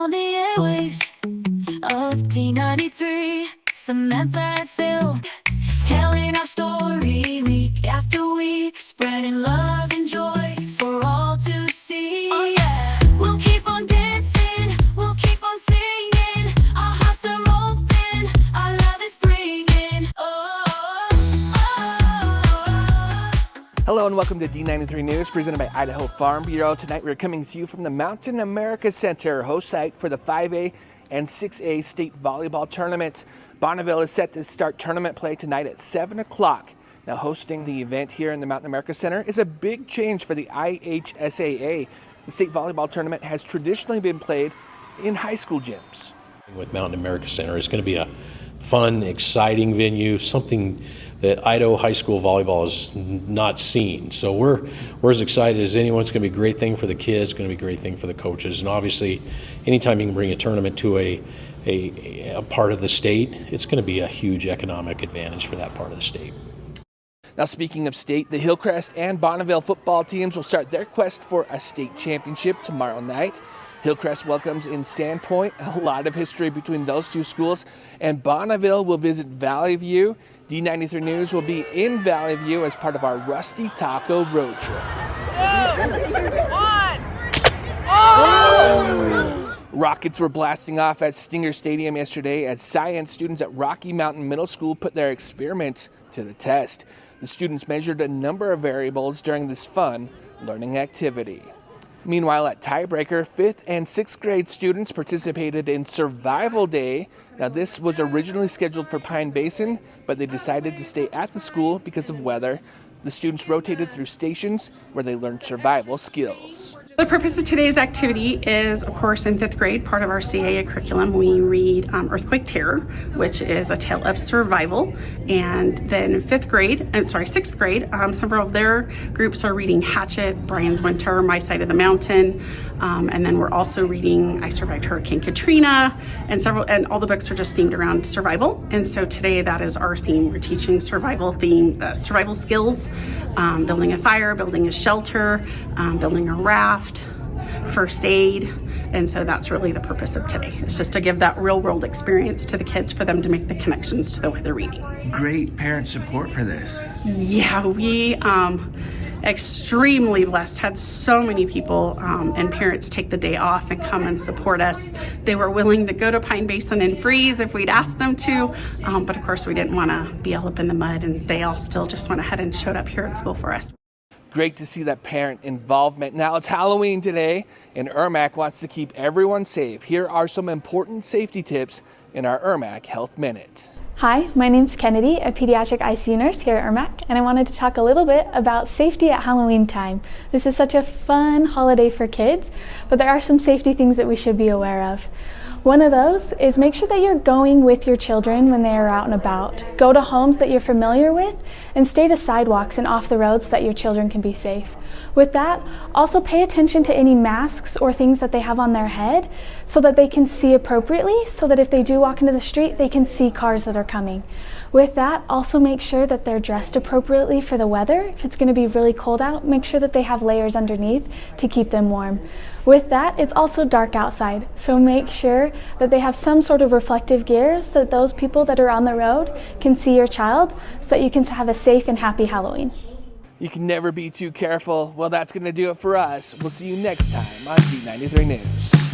On the airwaves of D93, Samantha and Phil, telling our story week after week, spreading love and joy for all to see. Oh yeah, we'll keep on dancing, we'll keep on singing, our hearts are open, our love is bringing. Hello and welcome to D93 News, presented by Idaho Farm Bureau. Tonight we're coming to you from the Mountain America Center, host site for the 5A and 6A State Volleyball Tournament. Bonneville is set to start tournament play tonight at 7 o'clock. Now, hosting the event here in the Mountain America Center is a big change for the IHSAA. The State Volleyball Tournament has traditionally been played in high school gyms. With Mountain America Center, it's going to be a fun, exciting venue, something that Idaho high school volleyball has not seen. So we're as excited as anyone. It's going to be a great thing for the kids, it's going to be a great thing for the coaches. And obviously, anytime you can bring a tournament to a part of the state, it's going to be a huge economic advantage for that part of the state. Now, speaking of state, the Hillcrest and Bonneville football teams will start their quest for a state championship tomorrow night. Hillcrest welcomes in Sandpoint, a lot of history between those two schools, and Bonneville will visit Vallivue. D93 News will be in Vallivue as part of our Rusty Taco Roadtrip. Rockets were blasting off at Stinger Stadium yesterday as science students at Rocky Mountain Middle School put their experiment to the test. The students measured a number of variables during this fun learning activity. Meanwhile, at Tiebreaker, 5th and 6th grade students participated in Survival Day. Now, this was originally scheduled for Pine Basin, but they decided to stay at the school because of weather. The students rotated through stations where they learned survival skills. The purpose of today's activity is, of course, in 5th grade, part of our CAA curriculum, we read Earthquake Terror, which is a tale of survival. And then 6th grade, several of their groups are reading Hatchet, Brian's Winter, My Side of the Mountain. And then we're also reading I Survived Hurricane Katrina, and all the books are just themed around survival. And so today that is our theme. We're teaching survival skills, building a fire, building a shelter, building a raft, first aid. And so that's really the purpose of today. It's just to give that real world experience to the kids for them to make the connections to the way they're reading. Great parent support for this. Yeah, we extremely blessed, had so many people and parents take the day off and come and support us. They were willing to go to Pine Basin and freeze if we'd asked them to, but of course we didn't want to be all up in the mud, and they all still just went ahead and showed up here at school for us. Great to see that parent involvement. Now, it's Halloween today, and EIRMC wants to keep everyone safe. Here are some important safety tips in our EIRMC Health Minute. Hi, my name's Kennedy, a pediatric ICU nurse here at EIRMC, and I wanted to talk a little bit about safety at Halloween time. This is such a fun holiday for kids, but there are some safety things that we should be aware of. One of those is make sure that you're going with your children when they are out and about. Go to homes that you're familiar with and stay to sidewalks and off the roads so that your children can be safe. With that, also pay attention to any masks or things that they have on their head so that they can see appropriately, so that if they do walk into the street, they can see cars that are coming. With that, also make sure that they're dressed appropriately for the weather. If it's going to be really cold out, make sure that they have layers underneath to keep them warm. With that, it's also dark outside, so make sure that they have some sort of reflective gear so that those people that are on the road can see your child, so that you can have a safe and happy Halloween. You can never be too careful. Well, that's going to do it for us. We'll see you next time on D93 News.